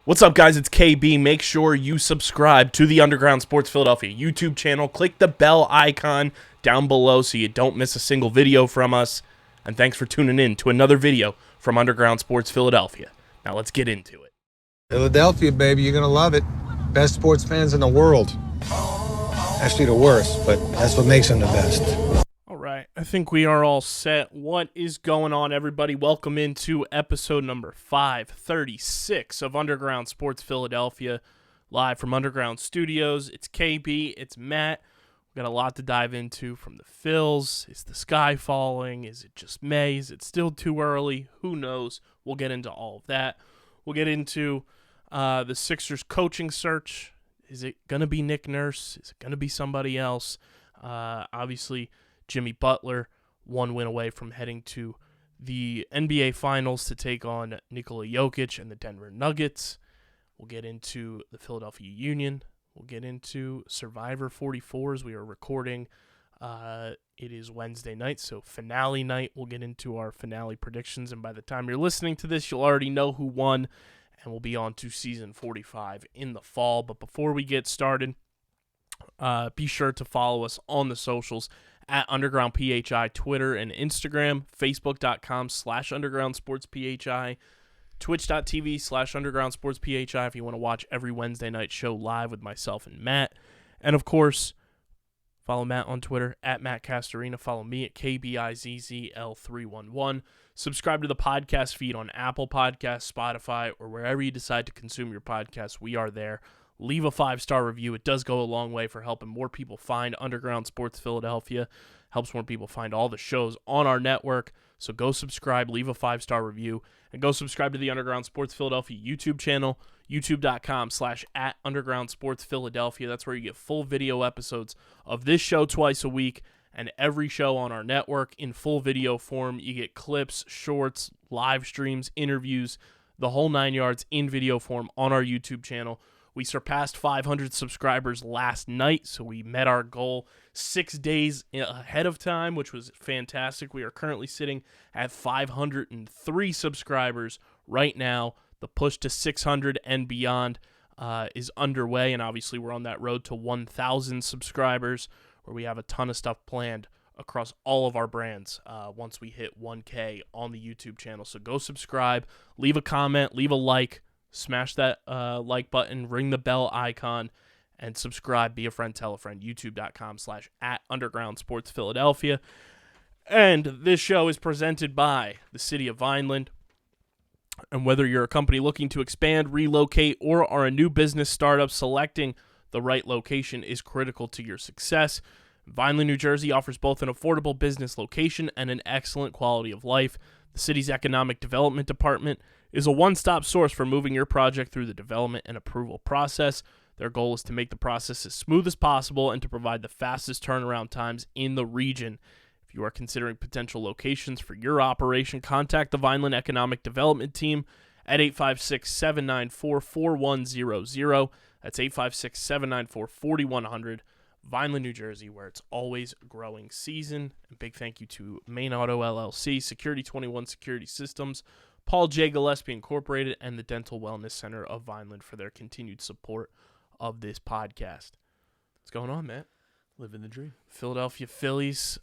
What's up, guys? It's KB. Make sure you subscribe to the Underground Sports Philadelphia YouTube channel. Click the bell icon down below so you don't miss a single video from us. And thanks for tuning in to another video from Underground Sports Philadelphia. Now let's get into it. Philadelphia, baby, you're going to love it. Best sports fans in the world. Actually, the worst, but that's what makes them the best. All right, I think we are all set. What is going on, everybody? Welcome into episode number 536 of Underground Sports Philadelphia, live from Underground Studios. It's KB, it's Matt. We've got a lot to dive into from the Phils. Is the sky falling? Is it just May? Is it still too early? Who knows? We'll get into all of that. We'll get into the Sixers coaching search. Is it going to be Nick Nurse? Is it going to be somebody else? Obviously, Jimmy Butler, one win away from heading to the NBA Finals to take on Nikola Jokic and the Denver Nuggets. We'll get into the Philadelphia Union. We'll get into Survivor 44 as we are recording. It is Wednesday night, so finale night. We'll get into our finale predictions, and by the time you're listening to this, you'll already know who won, and we'll be on to season 45 in the fall. But before we get started, be sure to follow us on the socials at Underground PHI, Twitter and Instagram, Facebook.com/UndergroundSportsPHI, Twitch.tv/UndergroundSportsPHI if you want to watch every Wednesday night show live with myself and Matt. And of course, follow Matt on Twitter at Matt Castorina. Follow me at KBIZZL311. Subscribe to the podcast feed on Apple Podcasts, Spotify, or wherever you decide to consume your podcasts. We are there. Leave a 5-star review. It does go a long way for helping more people find Underground Sports Philadelphia. Helps more people find all the shows on our network. So go subscribe, leave a 5-star review, and go subscribe to the Underground Sports Philadelphia YouTube channel, youtube.com/@UndergroundSportsPhiladelphia. That's where you get full video episodes of this show twice a week and every show on our network in full video form. You get clips, shorts, live streams, interviews, the whole 9 yards in video form on our YouTube channel. We surpassed 500 subscribers last night, so we met our goal 6 days ahead of time, which was fantastic. We are currently sitting at 503 subscribers right now. The push to 600 and beyond is underway, and obviously we're on that road to 1,000 subscribers, where we have a ton of stuff planned across all of our brands once we hit 1K on the YouTube channel. So go subscribe, leave a comment, leave a like. Smash that like button, ring the bell icon, and subscribe. Be a friend, tell a friend. YouTube.com/@UndergroundSportsPhiladelphia. And this show is presented by the City of Vineland. And whether you're a company looking to expand, relocate, or are a new business startup, selecting the right location is critical to your success. Vineland, New Jersey offers both an affordable business location and an excellent quality of life. The city's economic development department is a one-stop source for moving your project through the development and approval process. Their goal is to make the process as smooth as possible and to provide the fastest turnaround times in the region. If you are considering potential locations for your operation, contact the Vineland Economic Development Team at 856-794-4100. That's 856-794-4100. Vineland, New Jersey, where it's always growing season. And big thank you to Main Auto LLC, Security 21 Security Systems, Paul J. Gillespie Incorporated, and the Dental Wellness Center of Vineland for their continued support of this podcast. What's going on, Matt? Living the dream. Philadelphia Phillies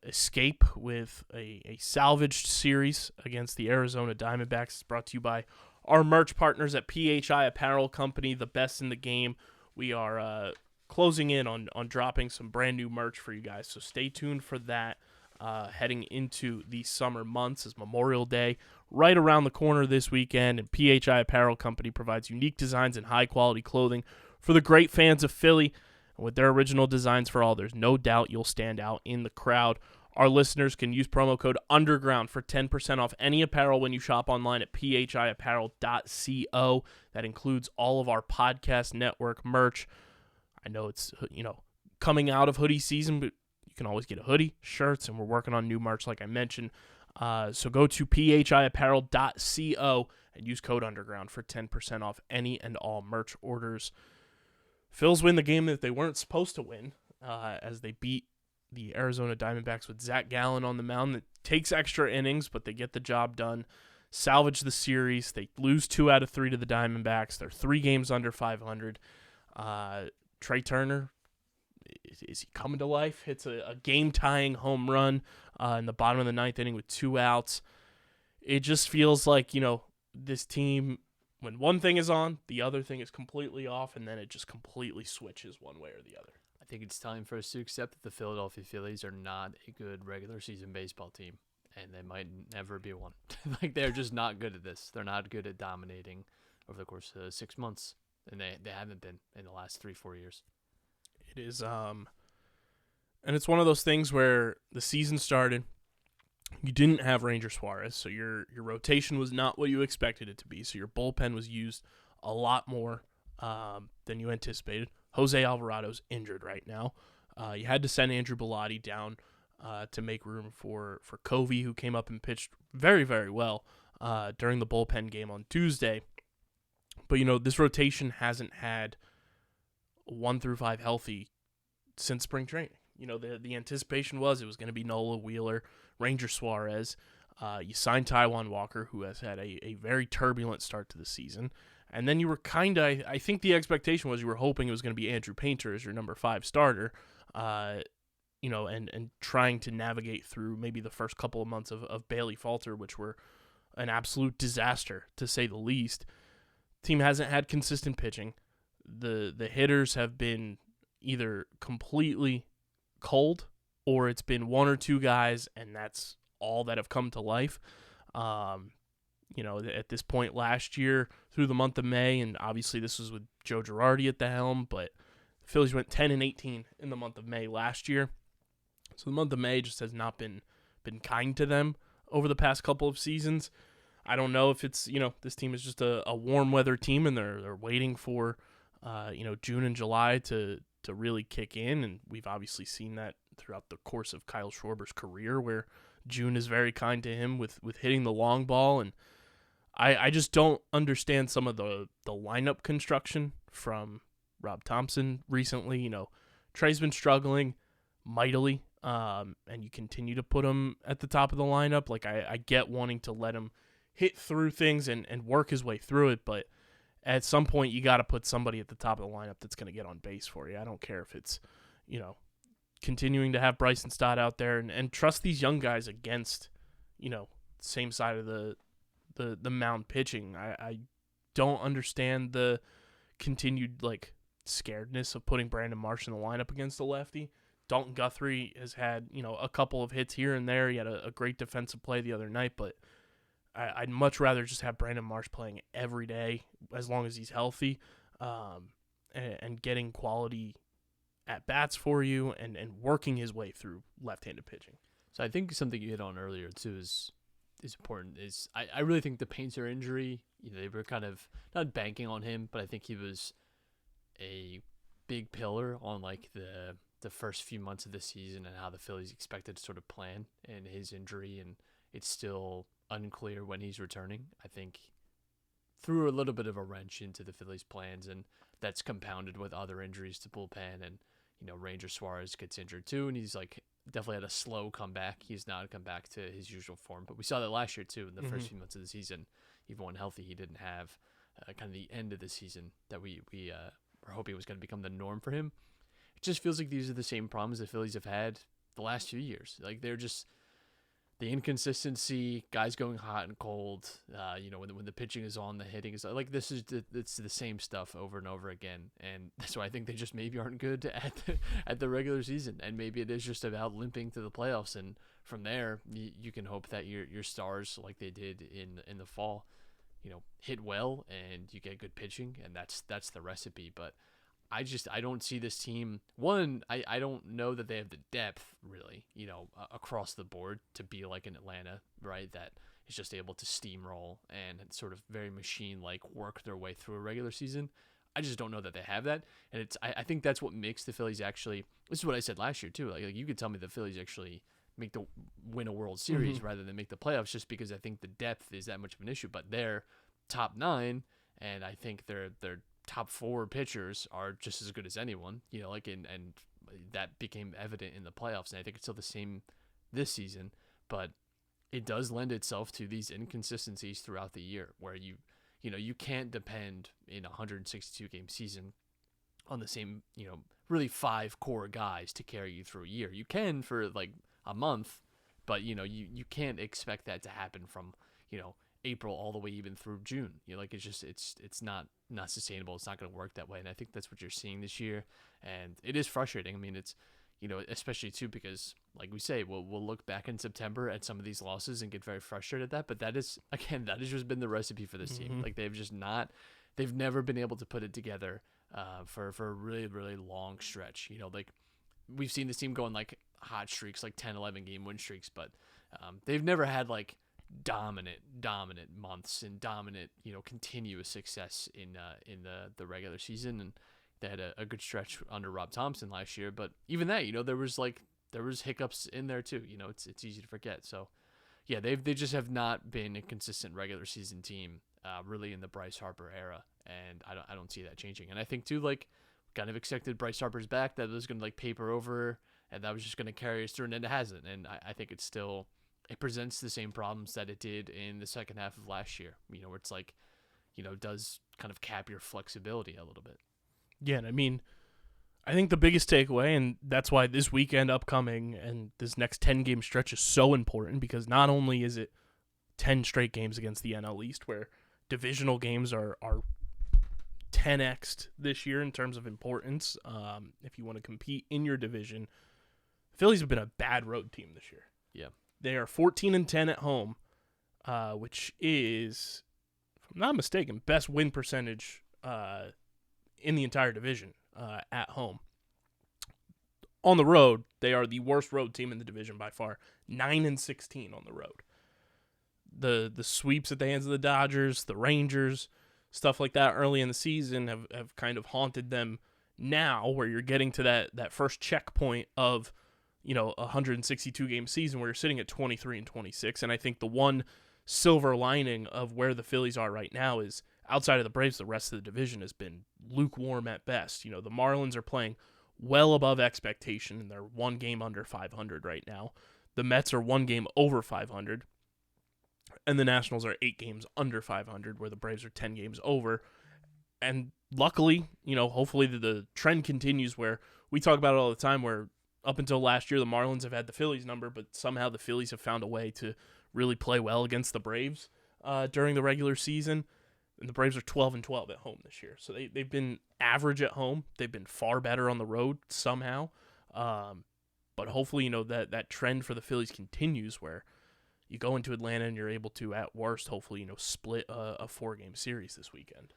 escape with a salvaged series against the Arizona Diamondbacks. It's brought to you by our merch partners at PHI Apparel Company, the best in the game. We are closing in on dropping some brand new merch for you guys, so stay tuned for that heading into the summer months as Memorial Day right around the corner this weekend, and PHI Apparel Company provides unique designs and high-quality clothing for the great fans of Philly. And with their original designs for all, there's no doubt you'll stand out in the crowd. Our listeners can use promo code UNDERGROUND for 10% off any apparel when you shop online at phiapparel.co. That includes all of our podcast network merch. I know it's, coming out of hoodie season, but you can always get a hoodie, shirts, and we're working on new merch like I mentioned. So go to phiapparel.co and use code UNDERGROUND for 10% off any and all merch orders. Phils win the game that they weren't supposed to win as they beat the Arizona Diamondbacks with Zach Gallen on the mound. It takes extra innings, but they get the job done. salvage the series. They lose 2 out of 3 to the Diamondbacks. They're 3 games under 500. Trey Turner, is he coming to life? Hits a game-tying home run in the bottom of the 9th inning with 2 outs. It just feels like, this team, when one thing is on, the other thing is completely off, and then it just completely switches one way or the other. I think it's time for us to accept that the Philadelphia Phillies are not a good regular season baseball team, and they might never be one. They're just not good at this. They're not good at dominating over the course of 6 months, and they haven't been in the last 3-4 years. It is, and it's one of those things where the season started, you didn't have Ranger Suarez, so your rotation was not what you expected it to be, so your bullpen was used a lot more than you anticipated. Jose Alvarado's injured right now. You had to send Andrew Bellotti down to make room for Covey, who came up and pitched very, very well during the bullpen game on Tuesday. But, this rotation hasn't had 1 through 5 healthy since spring training. The anticipation was it was going to be Nola, Wheeler, Ranger Suarez. You signed Taijuan Walker, who has had a very turbulent start to the season. And then you were I think the expectation was you were hoping it was going to be Andrew Painter as your number 5 starter, and trying to navigate through maybe the first couple of months of Bailey Falter, which were an absolute disaster, to say the least. Team hasn't had consistent pitching. The hitters have been either completely cold or it's been 1 or 2 guys, and that's all that have come to life. At this point last year through the month of May, and obviously this was with Joe Girardi at the helm, but the Phillies went 10-18 in the month of May last year. So the month of May just has not been kind to them over the past couple of seasons. I don't know if it's, this team is just a warm weather team and they're waiting for, June and July to really kick in. And we've obviously seen that throughout the course of Kyle Schwarber's career, where June is very kind to him with hitting the long ball. And I just don't understand some of the lineup construction from Rob Thompson recently. Trey's been struggling mightily, and you continue to put him at the top of the lineup. Like, I get wanting to let him hit through things and work his way through it, but at some point you got to put somebody at the top of the lineup that's going to get on base for you. I don't care if it's, continuing to have Bryson Stott out there and trust these young guys against, same side of the mound pitching. I don't understand the continued scaredness of putting Brandon Marsh in the lineup against the lefty. Dalton Guthrie has had, a couple of hits here and there. He had a great defensive play the other night, but I'd much rather just have Brandon Marsh playing every day as long as he's healthy, and getting quality at-bats for you and working his way through left-handed pitching. So I think something you hit on earlier, too, is important. I really think the Painter injury, they were kind of not banking on him, but I think he was a big pillar on the first few months of the season and how the Phillies expected to sort of plan, and his injury, and it's still unclear when he's returning. I think threw a little bit of a wrench into the Phillies' plans, and that's compounded with other injuries to bullpen, and Ranger Suarez gets injured too, and he's definitely had a slow comeback. He's not come back to his usual form, but we saw that last year too in the first few months of the season. Even when healthy, he didn't have kind of the end of the season that we were hoping was going to become the norm for him. It just feels like these are the same problems the Phillies have had the last few years. They're just the inconsistency, guys going hot and cold. When the pitching is on, the hitting is it's the same stuff over and over again, and that's why I think they just maybe aren't good at the regular season, and maybe it is just about limping to the playoffs, and from there you can hope that your stars, like they did in the fall, hit well and you get good pitching, and that's the recipe. But I don't see this team. One, I don't know that they have the depth really, across the board to be like an Atlanta, right? That is just able to steamroll and sort of very machine-like work their way through a regular season. I just don't know that they have that, and I think that's what makes the Phillies actually. This is what I said last year too. Like you could tell me the Phillies actually win a World Series rather than make the playoffs, just because I think the depth is that much of an issue. But they're top 9, and I think they're top 4 pitchers are just as good as anyone, and that became evident in the playoffs, and I think it's still the same this season. But it does lend itself to these inconsistencies throughout the year where you can't depend in a 162 game season on the same, really 5 core guys to carry you through a year. You can for like a month, but you can't expect that to happen from, April all the way even through June. Like it's not sustainable. It's not going to work that way. And I think that's what you're seeing this year. And it is frustrating. I mean, it's, especially too, because like we say, we'll look back in September at some of these losses and get very frustrated at that. But that has just been the recipe for this team. Like they've never been able to put it together for a really, really long stretch. Like we've seen this team go on like hot streaks, like 10, 11 game win streaks, but they've never had like dominant months and dominant, continuous success in the regular season. And they had a good stretch under Rob Thompson last year, but even that, there was hiccups in there too. It's easy to forget. So yeah, they just have not been a consistent regular season team really in the Bryce Harper era, and I don't see that changing. And I think too, like, kind of expected Bryce Harper's back, that was going to like paper over, and that was just going to carry us through, and it hasn't. And I think it presents the same problems that it did in the second half of last year, where it's like, does kind of cap your flexibility a little bit. Yeah, and I mean, I think the biggest takeaway, and that's why this weekend upcoming and this next 10-game stretch is so important, because not only is it 10 straight games against the NL East, where divisional games are 10x'd this year in terms of importance. If you want to compete in your division, the Phillies have been a bad road team this year. Yeah. They are 14-10 at home, which is, if I'm not mistaken, best win percentage in the entire division at home. On the road, they are the worst road team in the division by far, 9-16 on the road. The sweeps at the hands of the Dodgers, the Rangers, stuff like that early in the season have kind of haunted them now, where you're getting to that first checkpoint of, a 162-game season where you're sitting at 23-26. And I think the one silver lining of where the Phillies are right now is, outside of the Braves, the rest of the division has been lukewarm at best. The Marlins are playing well above expectation, and they're 1 game under 500 right now. The Mets are 1 game over 500, and the Nationals are 8 games under 500, where the Braves are 10 games over. And luckily, hopefully the trend continues, where we talk about it all the time, where up until last year, the Marlins have had the Phillies number, but somehow the Phillies have found a way to really play well against the Braves during the regular season. And the Braves are 12-12 at home this year. So they've been average at home. They've been far better on the road somehow. But hopefully, that trend for the Phillies continues, where you go into Atlanta and you're able to, at worst, hopefully, split a 4-game series this weekend.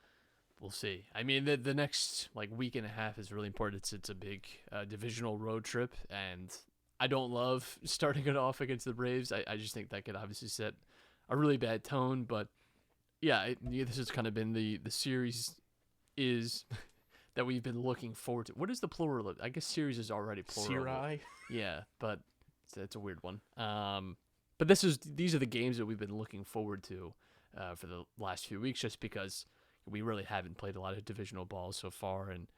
We'll see. I mean, the next week and a half is really important. It's a big divisional road trip, and I don't love starting it off against the Braves. I just think that could obviously set a really bad tone. But yeah, this has kind of been the series is that we've been looking forward to. What is the plural? I guess series is already plural. Series? Yeah, but it's a weird one. But these are the games that we've been looking forward to for the last few weeks, just because we really haven't played a lot of divisional balls so far, and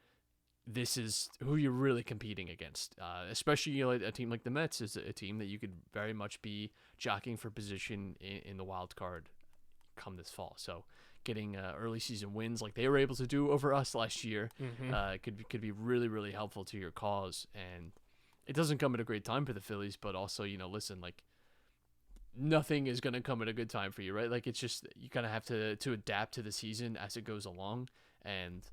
this is who you're really competing against. Especially a team like the Mets is a team that you could very much be jockeying for position in the wild card come this fall. So getting early season wins like they were able to do over us last year could be really, really helpful to your cause. And it doesn't come at a great time for the Phillies, but also, listen, nothing is going to come at a good time for you, right? It's just, you kind of have to adapt to the season as it goes along. And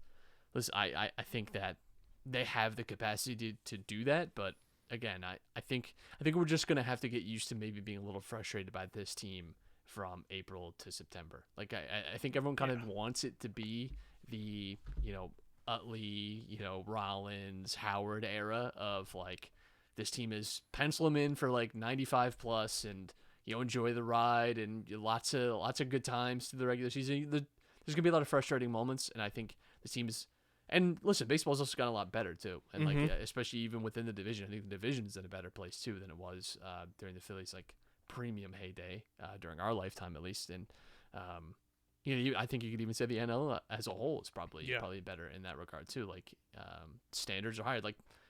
listen, I think that they have the capacity to do that. But again, I think we're just going to have to get used to maybe being a little frustrated by this team from April to September. I think everyone kind of wants it to be the, Utley, Rollins, Howard era of this team is pencil them in for 95 plus and, enjoy the ride and lots of good times through the regular season. There's going to be a lot of frustrating moments, and I think the team is – and listen, baseball's also gotten a lot better too. And especially even within the division, I think the division is in a better place too than it was during the Phillies premium heyday during our lifetime at least. And I think you could even say the NL as a whole is probably better in that regard too. Standards are higher.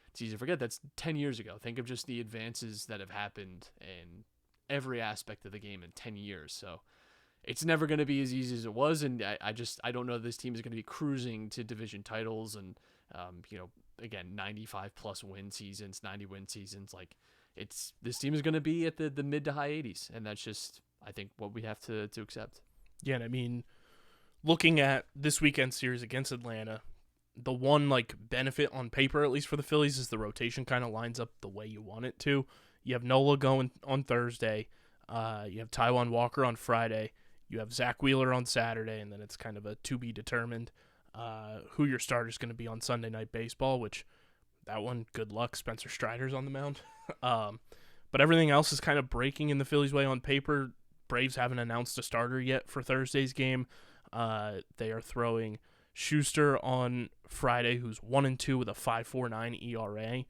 It's easy to forget that's 10 years ago. Think of just the advances that have happened in every aspect of the game in 10 years. So it's never going to be as easy as it was. And I don't know this team is going to be cruising to division titles and, again, 95 plus win seasons, 90 win seasons. Like this team is going to be at the mid to high 80s. And that's just, I think, what we have to accept. Yeah. And I mean, looking at this weekend series against Atlanta, the one like benefit on paper, at least for the Phillies, is the rotation kind of lines up the way you want it to. You have Nola going on Thursday. You have Taijuan Walker on Friday. You have Zach Wheeler on Saturday, and then it's kind of a to be determined who your starter is going to be on Sunday Night Baseball. Which that one, good luck. Spencer Strider's on the mound. But everything else is kind of breaking in the Phillies' way on paper. Braves haven't announced a starter yet for Thursday's game. They are throwing Schuster on Friday, who's 1-2 with a 5.49 ERA,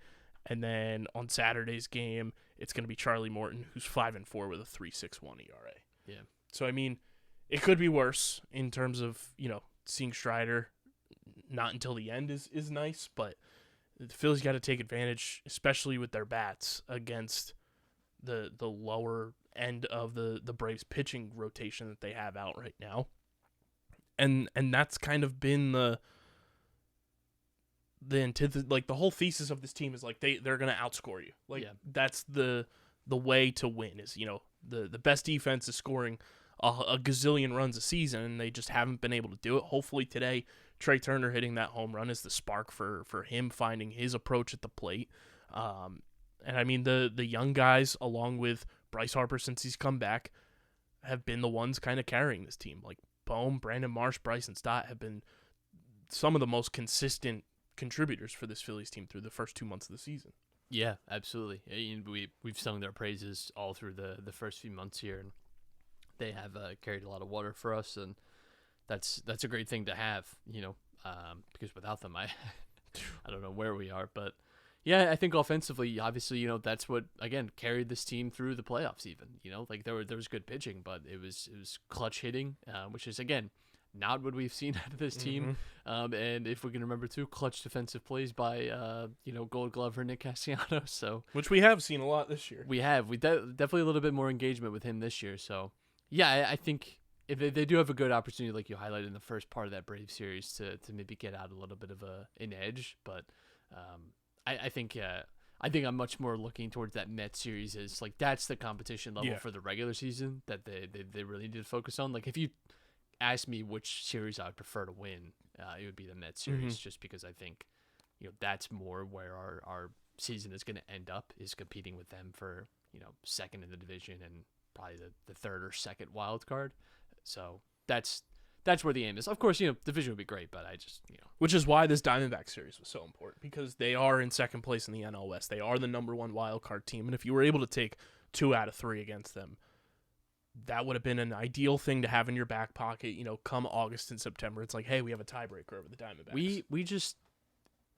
and then on Saturday's game, it's going to be Charlie Morton, who's 5-4 with a 3.61 ERA. Yeah. So I mean, it could be worse in terms of seeing Strider not until the end is nice, but the Phillies got to take advantage, especially with their bats, against the lower end of the Braves pitching rotation that they have out right now. And that's kind of been the antithesis, like the whole thesis of this team is like they're gonna outscore you. Like that's the way to win is the best defense is scoring a gazillion runs a season, and they just haven't been able to do it. Hopefully today, Trey Turner hitting that home run is the spark for him finding his approach at the plate. And I mean the young guys, along with Bryce Harper since he's come back, have been the ones kind of carrying this team. Like Bohm, Brandon Marsh, Bryson Stott have been some of the most consistent contributors for this Phillies team through the first 2 months of the season. Yeah, absolutely. We've sung their praises all through the first few months here, and they have carried a lot of water for us, and that's a great thing to have, because without them, I don't know where we are. But yeah, I think offensively, obviously, that's what again carried this team through the playoffs. Even like there was good pitching, but it was clutch hitting, which is again not what we've seen out of this team. And if we can remember too, clutch defensive plays by Gold Glover Nick Castellanos. So which we have seen a lot this year. We definitely a little bit more engagement with him this year. So yeah, I think if they do have a good opportunity, like you highlighted in the first part of that Brave series, to maybe get out a little bit of an edge. But I think I'm much more looking towards that Mets series as like that's the competition level for the regular season that they really need to focus on. Like if you ask me which series I would prefer to win, it would be the Mets series, just because I think that's more where our season is going to end up, is competing with them for second in the division and probably the third or second wild card. So that's where the aim is. Of course, division would be great, but I just which is why this Diamondback series was so important, because they are in second place in the NL West. They are the number one wild card team, and if you were able to take 2 out of 3 against them, that would have been an ideal thing to have in your back pocket. Come August and September, it's like, hey, we have a tiebreaker over the Diamondbacks. We just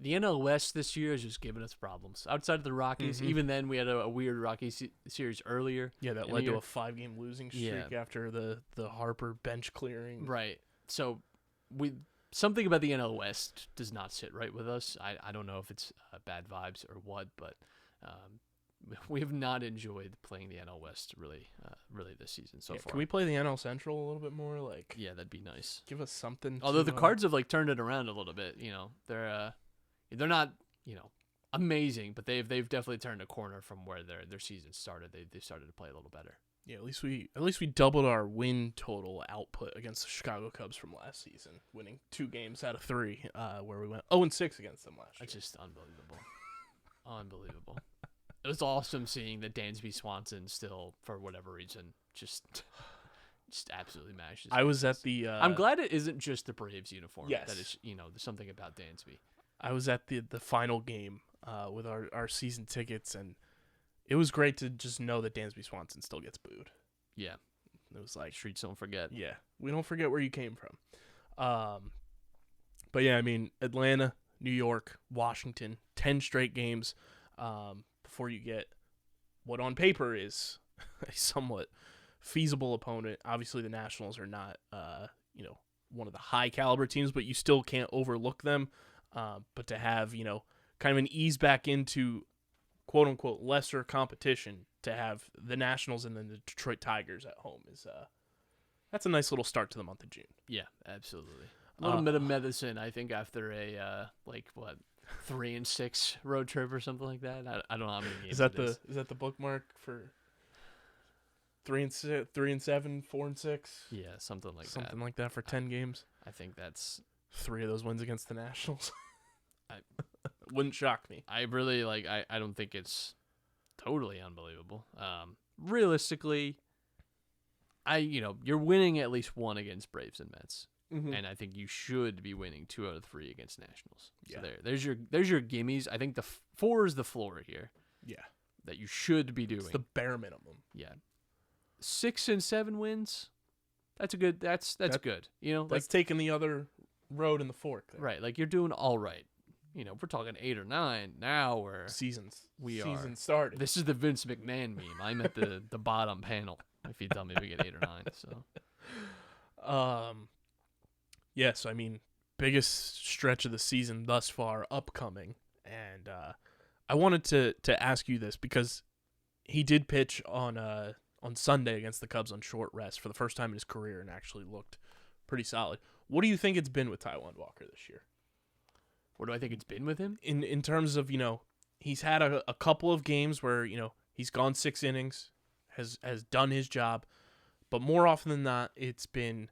the NL West this year is just giving us problems. Outside of the Rockies, even then we had a weird Rockies series earlier. Yeah, that led to a 5-game losing streak after the Harper bench clearing. Right. So something about the NL West does not sit right with us. I don't know if it's bad vibes or what, but we have not enjoyed playing the NL West really this season so far. Can we play the NL Central a little bit more? Like, yeah, that'd be nice. Give us something. Although the Cards have turned it around a little bit. They're not amazing, but they've definitely turned a corner from where their season started. They started to play a little better. Yeah, at least we doubled our win total output against the Chicago Cubs from last season, winning 2 games out of 3, where we went 0-6 against them last year. That's just unbelievable. Unbelievable. It was awesome seeing that Dansby Swanson still, for whatever reason, just absolutely mashes. I was at the. I'm glad it isn't just the Braves uniform. Yes. That is, there's something about Dansby. I was at the final game with our season tickets, and it was great to just know that Dansby Swanson still gets booed. Yeah. It was like, streets don't forget. Yeah. We don't forget where you came from. But yeah, I mean, Atlanta, New York, Washington, 10 straight games before you get what on paper is a somewhat feasible opponent. Obviously, the Nationals are not, one of the high caliber teams, but you still can't overlook them. But to have, kind of an ease back into quote unquote lesser competition to have the Nationals and then the Detroit Tigers at home is that's a nice little start to the month of June. Yeah, absolutely. A little bit of medicine, I think, after a 3-6 road trip or something like that. I don't know how many games is that the bookmark for 3-7, 4-6? Yeah, something like that. Something like that for 10 games. I think that's 3 of those wins against the Nationals. Wouldn't shock me. I really I don't think it's totally unbelievable. Realistically, you're winning at least one against Braves and Mets. Mm-hmm. And I think you should be winning 2 out of 3 against Nationals. So Yeah. there's your gimmies. I think the 4 is the floor here. Yeah. That you should be doing. It's the bare minimum. Yeah. 6 and 7 wins. That's good. That's good. That's taking the other road in the fork there. Right. Like you're doing all right. If we're talking 8 or 9 now, where Season started. This is the Vince McMahon meme. I'm at the bottom panel. If you tell me we get 8 or 9, so. Yes, I mean, biggest stretch of the season thus far upcoming, and I wanted to ask you this because he did pitch on Sunday against the Cubs on short rest for the first time in his career and actually looked pretty solid. What do you think it's been with Taijuan Walker this year? What do I think it's been with him? In terms of, he's had a couple of games where, he's gone 6 innings, has done his job, but more often than not, it's been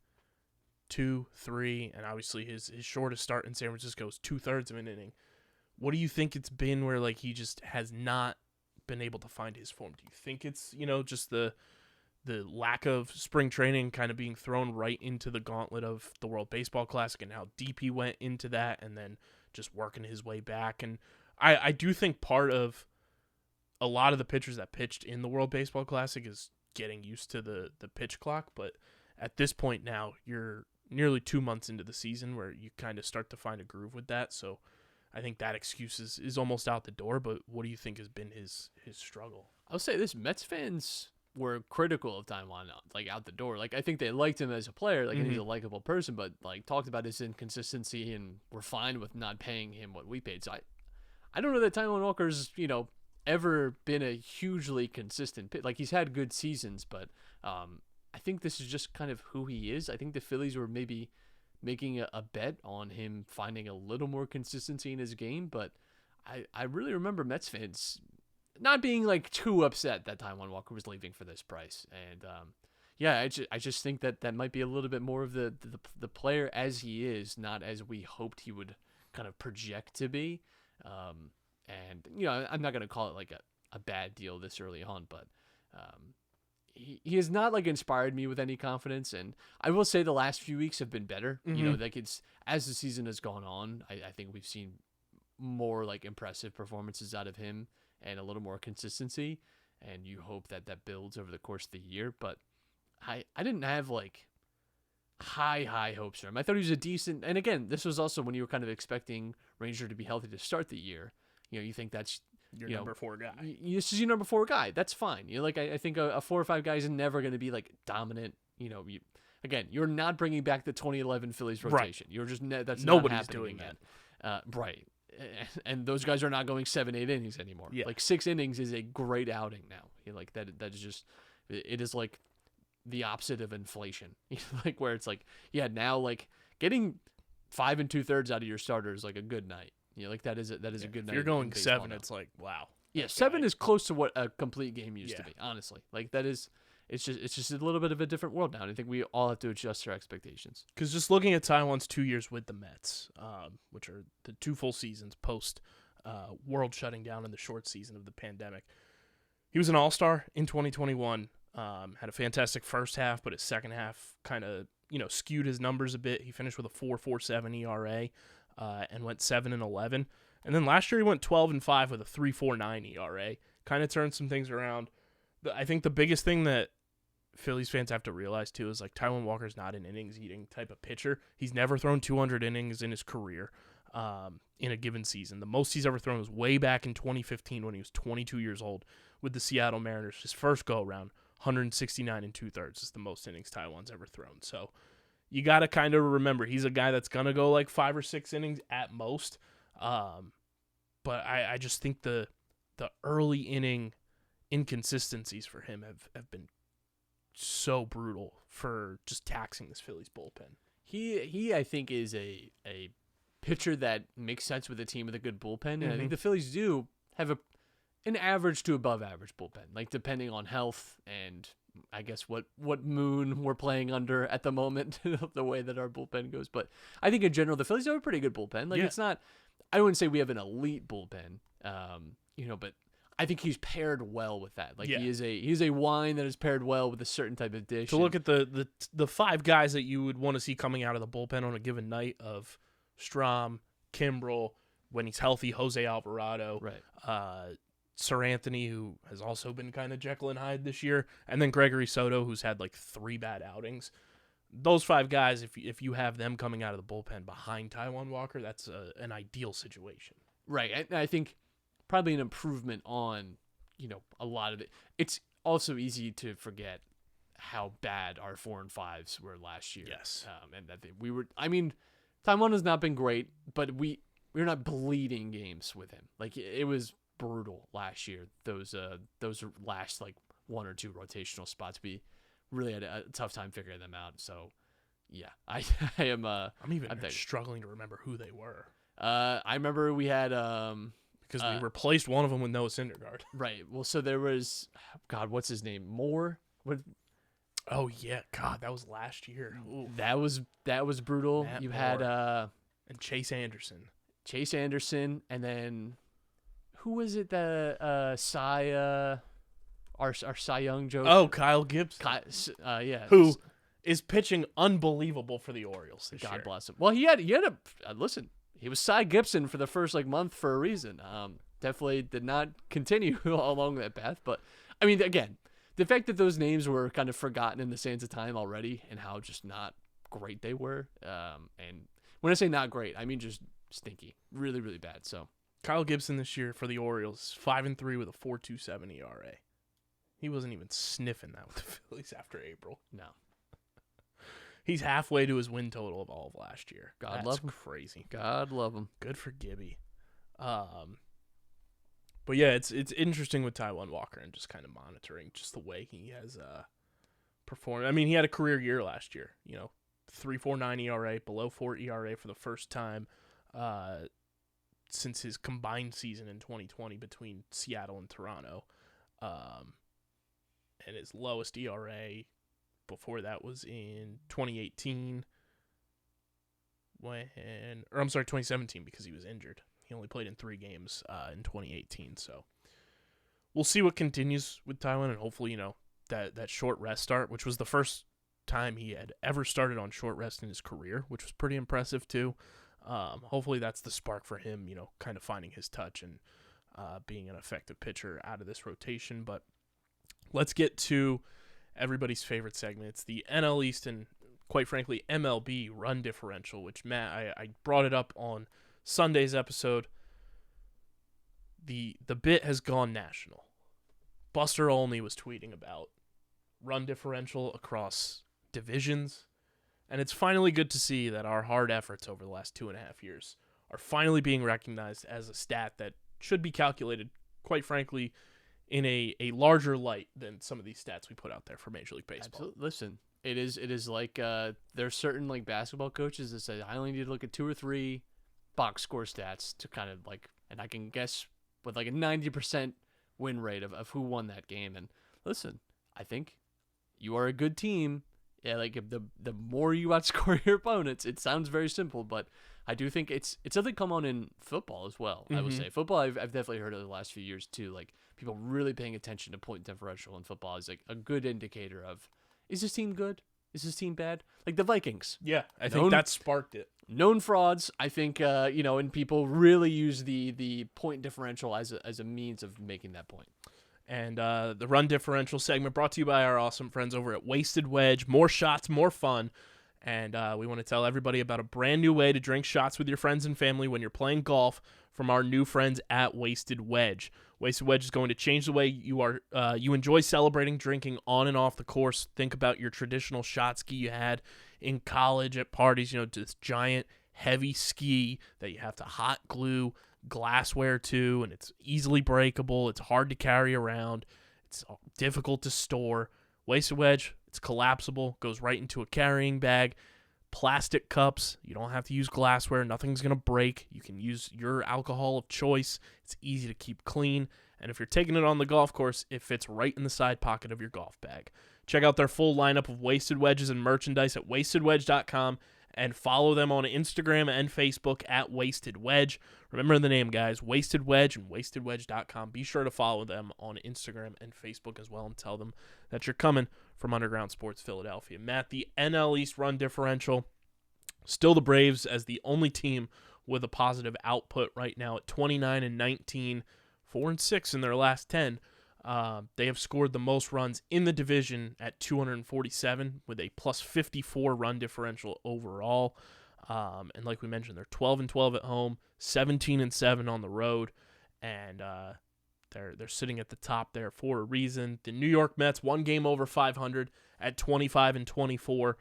2, 3, and obviously his shortest start in San Francisco is 2/3 of an inning. What do you think it's been where he just has not been able to find his form? Do you think it's just the lack of spring training kind of being thrown right into the gauntlet of the World Baseball Classic and how deep he went into that and then just working his way back? And I do think part of a lot of the pitchers that pitched in the World Baseball Classic is getting used to the pitch clock, but at this point now you're nearly 2 months into the season where you kind of start to find a groove with that. So I think that excuse is almost out the door, but what do you think has been his struggle? I'll say this, Mets fans were critical of Taijuan out the door. I think they liked him as a player, and he's a likable person, but talked about his inconsistency and were fine with not paying him what we paid. So I don't know that Taijuan Walker's, ever been a hugely consistent pitch. He's had good seasons, but I think this is just kind of who he is. I think the Phillies were maybe making a bet on him finding a little more consistency in his game, but I really remember Mets fans not being too upset that Taijuan Walker was leaving for this price. And I just think that might be a little bit more of the player as he is, not as we hoped he would kind of project to be. And I'm not going to call it a bad deal this early on, but he has not inspired me with any confidence. And I will say the last few weeks have been better. Mm-hmm. It's as the season has gone on, I think we've seen more impressive performances out of him and a little more consistency. And you hope that builds over the course of the year. But I didn't have high hopes for him. I thought he was a decent, and again, this was also when you were kind of expecting Ranger to be healthy to start the year. You think that's your number 4 guy. This is your number 4 guy. That's fine. I think a 4 or 5 guy is never going to be dominant. You're not bringing back the 2011 Phillies rotation. Right. You're just that's nobody's not happening doing again. That. Right. And those guys are not going 7-8 innings anymore. Yeah. 6 innings is a great outing now. That is just, it is the opposite of inflation. Where it's now getting 5 2/3 out of your starter is a good night. That is a good night. If you're going 7, now. it's wow. Yeah, 7 is close to what a complete game used to Yeah. be. Honestly, it's just a little bit of a different world now. And I think we all have to adjust our expectations. Because just looking at Taijuan's 2 years with the Mets, which are the 2 full seasons post world shutting down in the short season of the pandemic, he was an all-star in 2021. Had a fantastic first half, but his second half kind of skewed his numbers a bit. He finished with a 4.47 ERA and went 7-11. And then last year he went 12-5 with a 3.49 ERA. Kind of turned some things around. I think the biggest thing that Phillies fans have to realize too is Taijuan Walker's not an innings eating type of pitcher. He's never thrown 200 innings in his career in a given season. The most he's ever thrown was way back in 2015 when he was 22 years old with the Seattle Mariners. His first go around, 169 2/3 is the most innings Taijuan's ever thrown. So you got to kind of remember he's a guy that's going to go 5 or 6 innings at most. But I just think the early inning inconsistencies for him have been so brutal for just taxing this Phillies bullpen. He I think is a pitcher that makes sense with a team with a good bullpen, and I think the Phillies do have an average to above average bullpen, like depending on health and I guess what moon we're playing under at the moment, the way that our bullpen goes. But I think in general the Phillies have a pretty good bullpen. Like it's not, I wouldn't say we have an elite bullpen, but I think he's paired well with that. Like he's a wine that is paired well with a certain type of dish. To look at the five guys that you would want to see coming out of the bullpen on a given night of Strom, Kimbrel, when he's healthy, Jose Alvarado, right. Sir Anthony, who has also been kind of Jekyll and Hyde this year, and then Gregory Soto, who's had like 3 bad outings. Those 5 guys, if you have them coming out of the bullpen behind Taijuan Walker, that's an ideal situation. Right. I think probably an improvement on, a lot of it. It's also easy to forget how bad our 4 and 5s were last year. Yes. And that Taijuan has not been great, but we're not bleeding games with him. Like it was brutal last year. Those last like 1 or 2 rotational spots, we really had a tough time figuring them out. So yeah, I am. I'm struggling to remember who they were. I remember we had because we replaced one of them with Noah Syndergaard. Right. Well, so there was what's his name? Moore. What? Oh yeah, God, that was last year. Ooh. That was brutal. Matt you Moore. had and Chase Anderson, and then who was it that our Cy Young joke? Oh, Kyle Gibson. Yeah. Who is pitching unbelievable for the Orioles this year. God bless him. Well, he had a listen. He was Cy Gibson for the first month for a reason. Definitely did not continue along that path. But I mean, again, the fact that those names were kind of forgotten in the sands of time already, and how just not great they were. And when I say not great, I mean just stinky, really, really bad. So Kyle Gibson this year for the Orioles, 5-3 with a 4.27 ERA. He wasn't even sniffing that with the Phillies after April. No. He's halfway to his win total of all of last year. God love him. Crazy. God love him. Good for Gibby. But yeah, it's interesting with Taijuan Walker and just kind of monitoring just the way he has performed. I mean, he had a career year last year. 3.49 ERA, below 4 ERA for the first time since his combined season in 2020 between Seattle and Toronto. And his lowest ERA before that was in 2018 2017 because he was injured. He only played in 3 games in 2018. So we'll see what continues with Taijuan, and hopefully, that short rest start, which was the first time he had ever started on short rest in his career, which was pretty impressive too. Hopefully that's the spark for him, kind of finding his touch and being an effective pitcher out of this rotation. But let's get to everybody's favorite segment. It's the NL East and, quite frankly, MLB run differential, which, Matt, I brought it up on Sunday's episode. The bit has gone national. Buster Olney was tweeting about run differential across divisions, and it's finally good to see that our hard efforts over the last 2.5 years are finally being recognized as a stat that should be calculated, quite frankly, in a larger light than some of these stats we put out there for Major League Baseball. Absolutely. Listen, it is like there's certain basketball coaches that say I only need to look at 2 or 3 box score stats to kind of and I can guess with a 90% win rate of who won that game. And listen, I think you are a good team. Yeah, the more you outscore your opponents, it sounds very simple, but I do think it's something come on in football as well. I would say football. I've definitely heard of the last few years too. People really paying attention to point differential in football is a good indicator of, is this team good? Is this team bad? Like the Vikings. Yeah, I think that sparked it. Known frauds. I think and people really use the point differential as a means of making that point. And the run differential segment brought to you by our awesome friends over at Wasted Wedge. More shots, more fun. And we want to tell everybody about a brand new way to drink shots with your friends and family when you're playing golf from our new friends at Wasted Wedge. Wasted Wedge is going to change the way you enjoy celebrating drinking on and off the course. Think about your traditional shot ski you had in college at parties, this giant heavy ski that you have to hot glue glassware to, and it's easily breakable. It's hard to carry around. It's difficult to store. Wasted wedge, it's collapsible, goes right into a carrying bag. Plastic cups, you don't have to use glassware. Nothing's going to break. You can use your alcohol of choice. It's easy to keep clean. And if you're taking it on the golf course, it fits right in the side pocket of your golf bag. Check out their full lineup of Wasted Wedges and merchandise at wastedwedge.com and follow them on Instagram and Facebook at Wasted Wedge. Remember the name, guys, Wasted Wedge and wastedwedge.com. Be sure to follow them on Instagram and Facebook as well and tell them that you're coming from Underground Sports Philadelphia. Matt, the NL East run differential, still the Braves as the only team with a positive output right now at 29-19, 4-6 in their last 10. They have scored the most runs in the division at 247 with a plus 54 run differential overall. And like we mentioned, they're 12-12 at home, 17-7 on the road, and they're sitting at the top there for a reason. The New York Mets, one game over 500 at 25-24.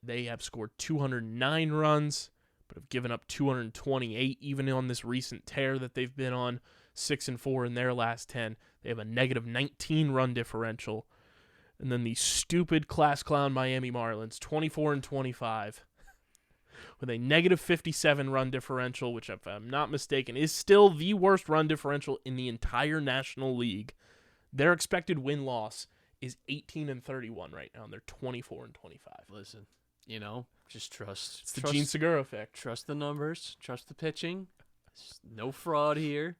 They have scored 209 runs, but have given up 228 even on this recent tear that they've been on. 6-4 in their last 10. They have a negative 19 run differential. And then the stupid class clown Miami Marlins, 24-25, with a negative 57 run differential, which, if I'm not mistaken, is still the worst run differential in the entire National League. Their expected win-loss is 18-31 right now, and they're 24-25. Listen, just trust. It's the Gene Segura effect. Trust the numbers. Trust the pitching. No fraud here.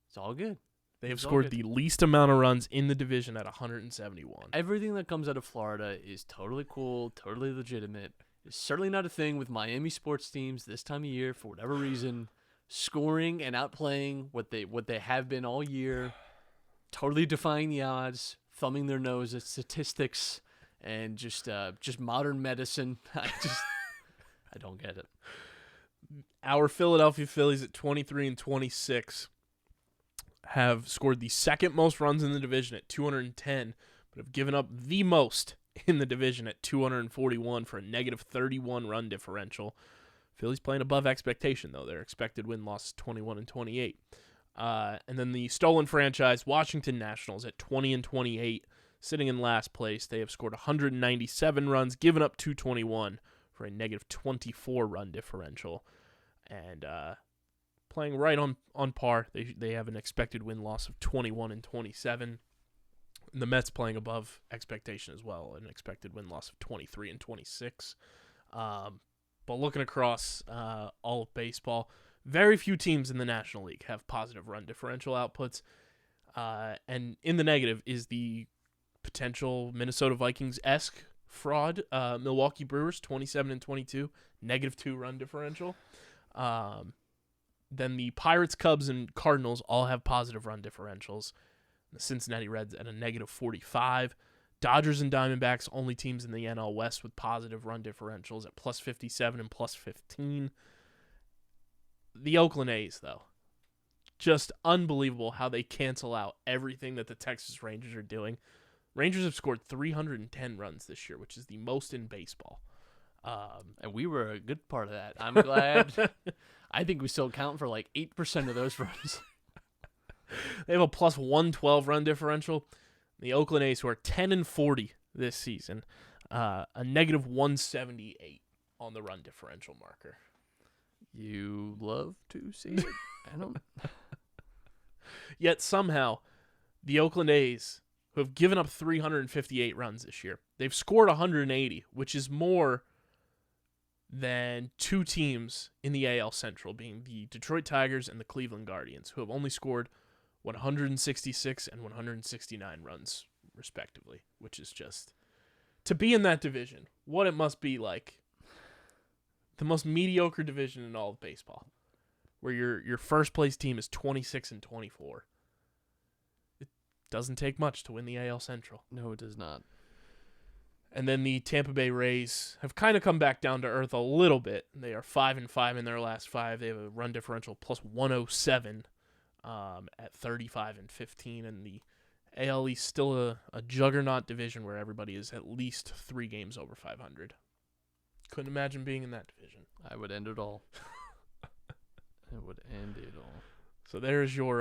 It's all good. They have scored the least amount of runs in the division at 171. Everything that comes out of Florida is totally cool, totally legitimate. It's certainly not a thing with Miami sports teams this time of year for whatever reason, scoring and outplaying what they have been all year, totally defying the odds, thumbing their nose at statistics and just modern medicine. I don't get it. Our Philadelphia Phillies at 23-26 have scored the second most runs in the division at 210, but have given up the most in the division at 241 for a negative 31 run differential. Phillies playing above expectation, though. Their expected win-loss is 21-28. And then the stolen franchise, Washington Nationals, at 20-28, sitting in last place. They have scored 197 runs, given up 221 for a negative 24 run differential. And playing right on par. They have an expected win-loss of 21-27. And the Mets playing above expectation as well, an expected win-loss of 23-26. But looking across all of baseball, very few teams in the National League have positive run differential outputs. And in the negative is the potential Minnesota Vikings-esque fraud. Milwaukee Brewers, 27-22, negative 2 run differential. Then the Pirates, Cubs, and Cardinals all have positive run differentials. The Cincinnati Reds at a negative 45. Dodgers and Diamondbacks, only teams in the NL West with positive run differentials at plus 57 and plus 15. The Oakland A's, though, just unbelievable how they cancel out everything that the Texas Rangers are doing. Rangers have scored 310 runs this year, which is the most in baseball. And we were a good part of that. I'm glad. I think we still count for like 8% of those runs. They have a plus 112 run differential. The Oakland A's, who are 10-40 this season, a negative 178 on the run differential marker. You love to see it. I don't. Yet somehow, the Oakland A's, who have given up 358 runs this year, they've scored 180, which is more than two teams in the AL Central, being the Detroit Tigers and the Cleveland Guardians, who have only scored 166 and 169 runs, respectively, which is just, to be in that division, what it must be like. The most mediocre division in all of baseball, where your first place team is 26-24. It doesn't take much to win the AL Central. No, it does not. And then the Tampa Bay Rays have kind of come back down to earth a little bit. They are 5-5 in their last 5. They have a run differential plus 107 at 35-15. And the AL East still a juggernaut division where everybody is at least 3 games over 500. Couldn't imagine being in that division. I would end it all. I would end it all. So there's your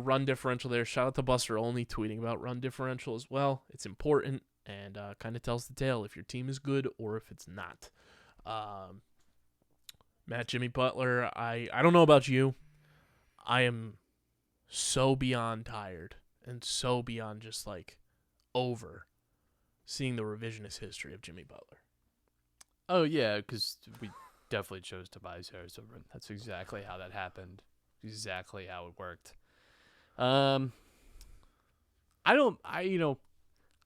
run differential there. Shout out to Buster Olney tweeting about run differential as well. It's important and kind of tells the tale if your team is good or if it's not. Matt, Jimmy Butler, I don't know about you. I am so beyond tired and so beyond just like over seeing the revisionist history of Jimmy Butler. Oh, yeah, because we definitely chose Tobias Harris over him. That's exactly how that happened. Exactly how it worked. I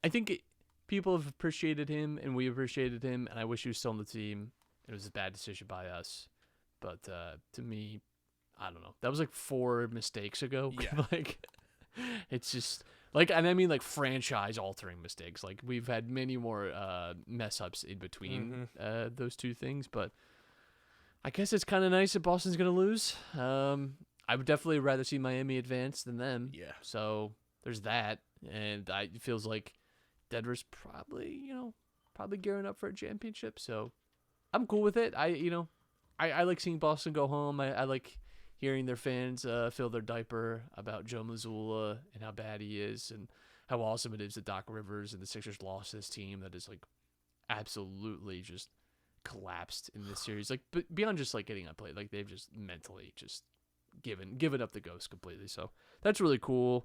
think people have appreciated him, and we appreciated him, and I wish he was still on the team. It was a bad decision by us. But to me, I don't know. That was like 4 mistakes ago. Yeah. It's just like, and I mean like franchise-altering mistakes. Like we've had many more mess-ups in between those two things, but I guess it's kind of nice that Boston's going to lose. I would definitely rather see Miami advance than them. Yeah. So there's that. And it feels like Denver's probably gearing up for a championship. So I'm cool with it. I like seeing Boston go home. I like hearing their fans fill their diaper about Joe Mazzulla and how bad he is and how awesome it is that Doc Rivers and the Sixers lost this team that is like absolutely just collapsed in this series, like beyond just like getting outplayed, like they've just mentally just given up the ghost completely. So that's really cool.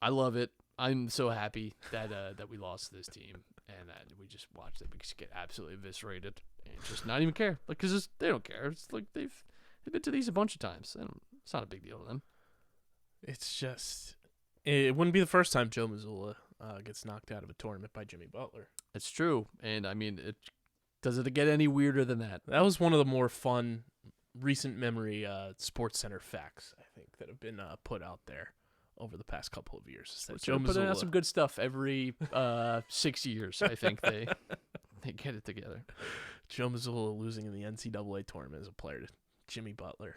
I love it. I'm so happy that that we lost to this team and that we just watched them get absolutely eviscerated and just not even care, like because they don't care. It's like they've been to these a bunch of times. It's not a big deal to them. It's just it wouldn't be the first time Joe Mazzulla gets knocked out of a tournament by Jimmy Butler. It's true, and I mean does it get any weirder than that? That was one of the more fun recent memory Sports Center facts, I think, that have been put out there over the past couple of years. That Joe putting Mazzulla out some good stuff every 6 years. I think they get it together. Joe Mazzulla losing in the NCAA tournament as a player to Jimmy Butler.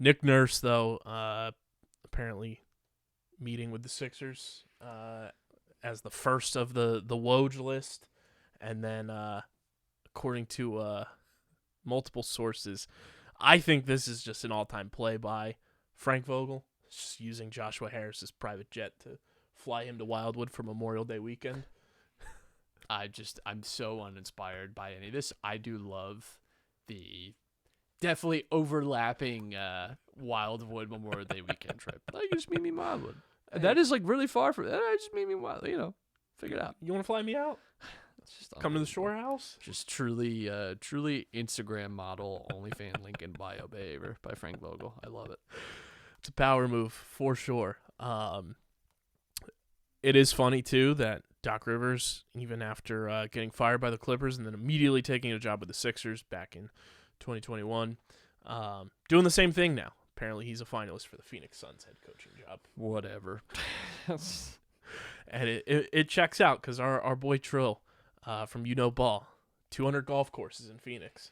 Nick Nurse, though, apparently meeting with the Sixers as the first of the Woj list. And then, according to multiple sources, I think this is just an all-time play by Frank Vogel, just using Joshua Harris's private jet to fly him to Wildwood for Memorial Day weekend. I'm so uninspired by any of this. I do love the definitely overlapping Wildwood Memorial Day weekend trip. Like, just meet me in Wildwood. Hey. That is like really far from. Just meet me in Wildwood. Figure it out. You want to fly me out? Just come to the shore house. Just truly Instagram model, OnlyFans link in bio behavior by Frank Vogel. I love it. It's a power move for sure. It is funny too that Doc Rivers, even after getting fired by the Clippers and then immediately taking a job with the Sixers back in 2021, doing the same thing now. Apparently, he's a finalist for the Phoenix Suns head coaching job. Whatever. And it checks out because our boy Trill from Ball, 200 golf courses in Phoenix.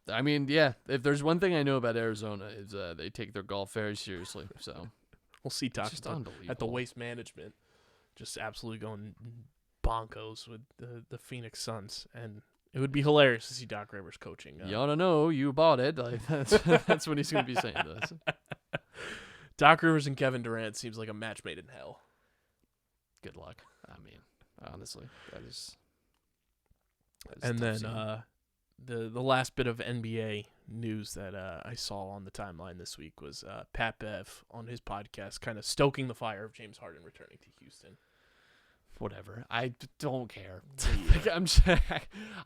I mean, yeah, if there's one thing I know about Arizona is they take their golf very seriously. So we'll see Doc at the Waste Management just absolutely going bonkos with the Phoenix Suns. And it would be hilarious to see Doc Rivers coaching. You ought to know you bought it. Like, that's what he's going to be saying to us. Doc Rivers and Kevin Durant seems like a match made in hell. Good luck. I mean, honestly, that is and then the last bit of NBA news that I saw on the timeline this week was Pat Bev on his podcast kind of stoking the fire of James Harden returning to Houston. Whatever. I don't care.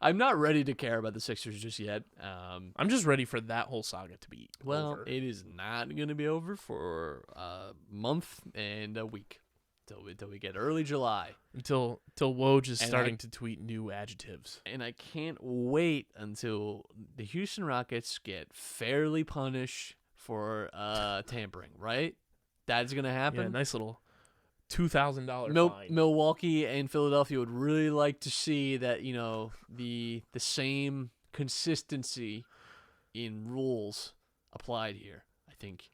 I'm not ready to care about the Sixers just yet. I'm just ready for that whole saga to be over. It is not going to be over for a month and a week till we get early July. Until Woj is starting to tweet new adjectives. And I can't wait until the Houston Rockets get fairly punished for tampering, right? That's going to happen. Yeah, nice little $2,000 fine. Milwaukee and Philadelphia would really like to see that, the same consistency in rules applied here. I think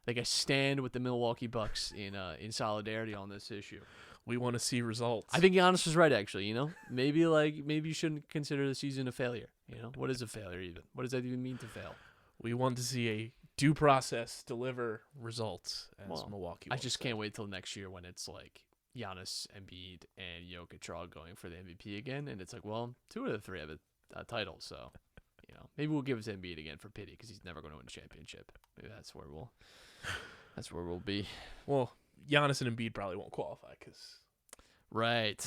I stand with the Milwaukee Bucks in solidarity on this issue. We want to see results. I think Giannis was right, actually. Maybe you shouldn't consider the season a failure. What is a failure even? What does that even mean to fail? We want to see a due process deliver results, as Milwaukee. I just can't wait till next year when it's like Giannis, Embiid, and Jokic are all going for the MVP again, and it's like, well, 2 of the 3 have a title, so maybe we'll give it to Embiid again for pity because he's never going to win a championship. Maybe that's where we'll be. Well, Giannis and Embiid probably won't qualify because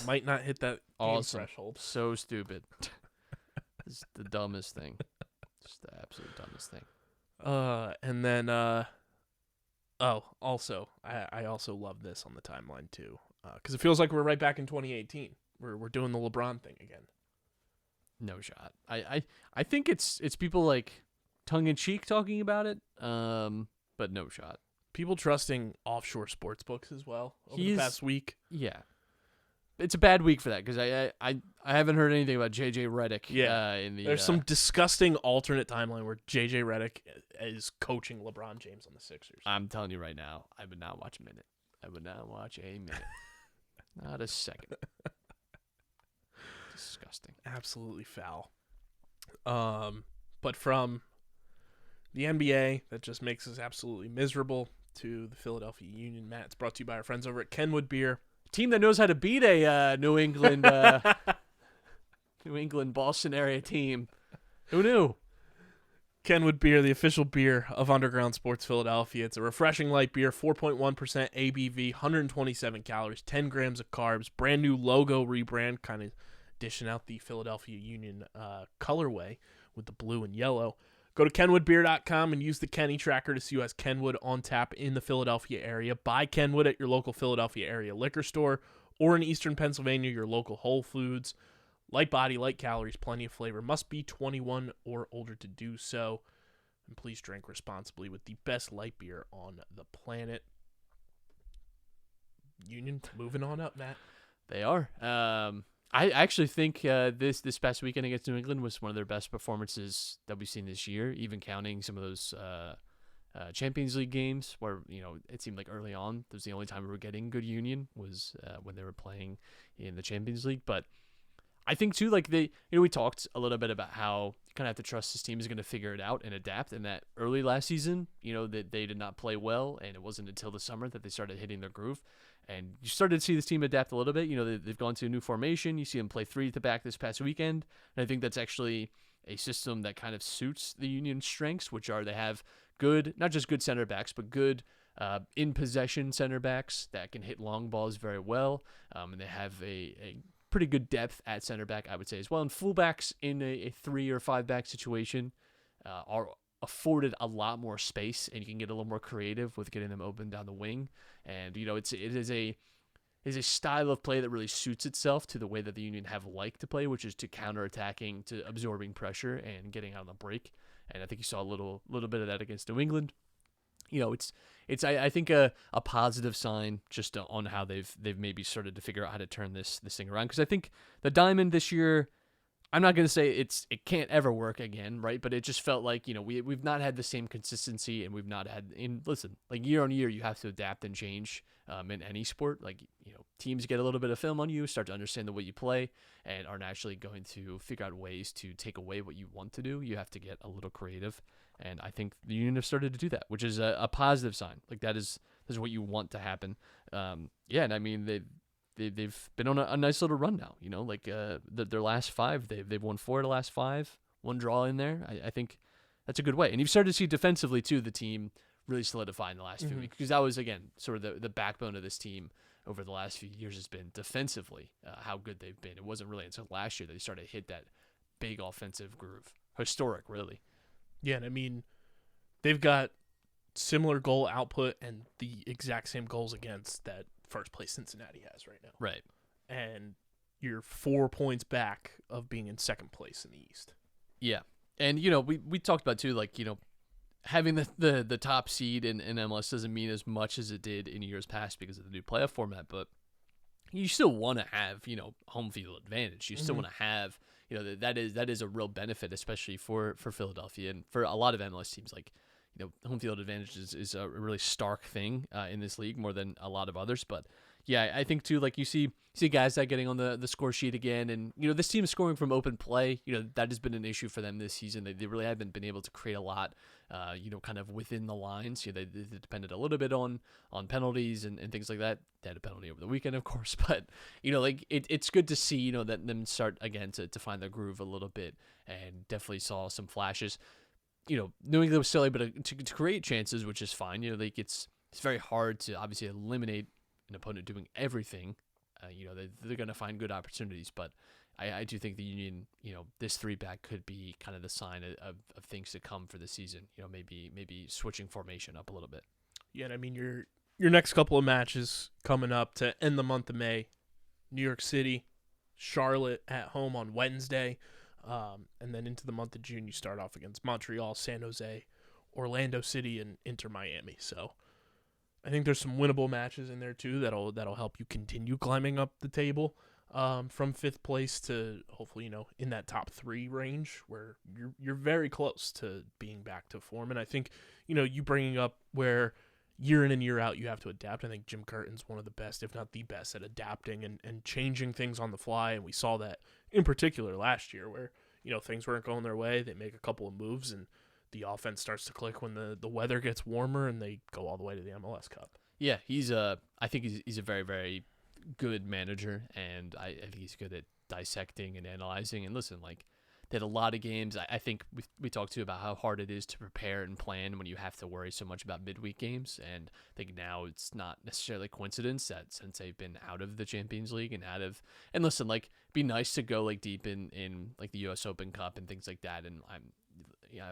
might not hit that game threshold. So stupid. It's the dumbest thing. Just the absolute dumbest thing. And then also I also love this on the timeline too, because it feels like we're right back in 2018. We're doing the LeBron thing again. No shot. I think it's people like tongue in cheek talking about it, but no shot. People trusting offshore sports books as well over the past week. Yeah, it's a bad week for that because I haven't heard anything about JJ Redick. Yeah, there's some disgusting alternate timeline where JJ Redick is coaching LeBron James on the Sixers. I'm telling you right now, I would not watch a minute. I would not watch a minute. Not a second. Disgusting. Absolutely foul. But from the NBA, that just makes us absolutely miserable, to the Philadelphia Union. Matt, it's brought to you by our friends over at Kenwood Beer. Team that knows how to beat a New England Boston area team. Who knew? Kenwood Beer, the official beer of Underground Sports Philadelphia. It's a refreshing light beer, 4.1% ABV, 127 calories, 10 grams of carbs, brand new logo rebrand, kind of dishing out the Philadelphia Union colorway with the blue and yellow. Go to kenwoodbeer.com and use the Kenny tracker to see who has Kenwood on tap in the Philadelphia area. Buy Kenwood at your local Philadelphia area liquor store, or in Eastern Pennsylvania, your local Whole Foods. Light body, light calories, plenty of flavor. Must be 21 or older to do so. And please drink responsibly with the best light beer on the planet. Union moving on up, Matt. They are. I actually think this past weekend against New England was one of their best performances that we've seen this year, even counting some of those Champions League games where, it seemed like early on, that was the only time we were getting good Union was when they were playing in the Champions League. But I think, too, like we talked a little bit about how you kind of have to trust this team is going to figure it out and adapt. And that early last season, that they did not play well, and it wasn't until the summer that they started hitting their groove. And you started to see this team adapt a little bit. They've gone to a new formation. You see them play 3 at the back this past weekend. And I think that's actually a system that kind of suits the Union's strengths, which are they have good, not just good center backs, but good in-possession center backs that can hit long balls very well. And they have a pretty good depth at center back, I would say, as well. And fullbacks in a 3 or 5 back situation are afforded a lot more space, and you can get a little more creative with getting them open down the wing. And it is a style of play that really suits itself to the way that the Union have liked to play, which is to counterattacking, to absorbing pressure and getting out on the break. And I think you saw a little bit of that against New England. It's I think a positive sign just on how they've maybe started to figure out how to turn this thing around, because I think the Diamond this year, I'm not going to say it can't ever work again, right? But it just felt like, we've not had the same consistency, and we've not had, like year on year, you have to adapt and change in any sport. Like, teams get a little bit of film on you, start to understand the way you play, and are naturally going to figure out ways to take away what you want to do. You have to get a little creative. And I think the Union have started to do that, which is a positive sign. Like, that is what you want to happen. And I mean, they've been on a nice little run now, like their last 5, they've won 4 of the last 5, 1 draw in there. I think that's a good way. And you've started to see defensively too, the team really solidify in the last few weeks, because that was, again, sort of the backbone of this team over the last few years has been defensively, how good they've been. It wasn't really until last year that they started to hit that big offensive groove. Historic, really. Yeah, and I mean, they've got similar goal output and the exact same goals against that first place Cincinnati has right now. Right. And you're 4 points back of being in second place in the East. Yeah. And, we talked about, too, like, having the top seed in MLS doesn't mean as much as it did in years past because of the new playoff format, but you still want to have, home field advantage. You still want to have, that is a real benefit, especially for Philadelphia and for a lot of MLS teams. Like, home field advantage is a really stark thing in this league more than a lot of others. But, Yeah, I think too. Like you see guys that getting on the score sheet again, and this team is scoring from open play. That has been an issue for them this season. They really haven't been able to create a lot. Kind of within the lines. They depended a little bit on penalties and things like that. They had a penalty over the weekend, of course, but like it's good to see that them start again to find their groove a little bit, and definitely saw some flashes. Knowing they were still able to create chances, which is fine. Like it's very hard to obviously eliminate an opponent doing everything. They're going to find good opportunities, but I do think the Union, this 3-back could be kind of the sign of things to come for the season. Maybe switching formation up a little bit. Yeah, and I mean your next couple of matches coming up to end the month of May: New York City, Charlotte at home on Wednesday, and then into the month of June you start off against Montreal, San Jose, Orlando City, and Inter Miami. So I think there's some winnable matches in there too that'll help you continue climbing up the table. From 5th place to hopefully, in that top 3 range where you're very close to being back to form. And I think, you bringing up where year in and year out you have to adapt. I think Jim Curtin's one of the best, if not the best, at adapting and changing things on the fly. And we saw that in particular last year where, things weren't going their way. They make a couple of moves and the offense starts to click when the weather gets warmer and they go all the way to the MLS Cup. Yeah, I think he's a very, very good manager, and I think he's good at dissecting and analyzing. And listen, like they had a lot of games. I think we talked too about how hard it is to prepare and plan when you have to worry so much about midweek games. And I think now it's not necessarily a coincidence that since they've been out of the Champions League and listen, like it'd be nice to go like deep in like the U.S. Open Cup and things like that. And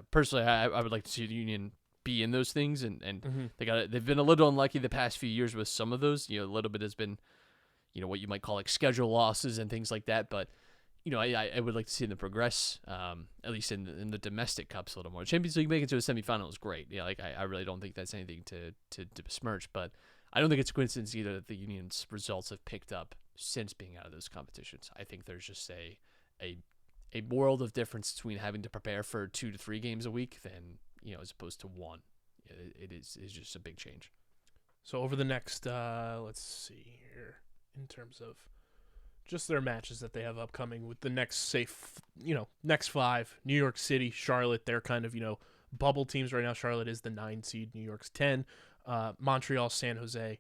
personally, I would like to see the Union be in those things, and they've been a little unlucky the past few years with some of those. A little bit has been what you might call like schedule losses and things like that. But, I would like to see them progress, at least in the domestic cups a little more. Champions League making it to a semifinal is great. I really don't think that's anything to besmirch, but I don't think it's a coincidence either that the Union's results have picked up since being out of those competitions. I think there's just a world of difference between having to prepare for 2 to 3 games a week than, as opposed to 1. It is just a big change. So over the next, let's see here, in terms of just their matches that they have upcoming with the next, next 5, New York City, Charlotte, they're kind of, bubble teams right now. Charlotte is the 9 seed, New York's 10, Montreal, San Jose,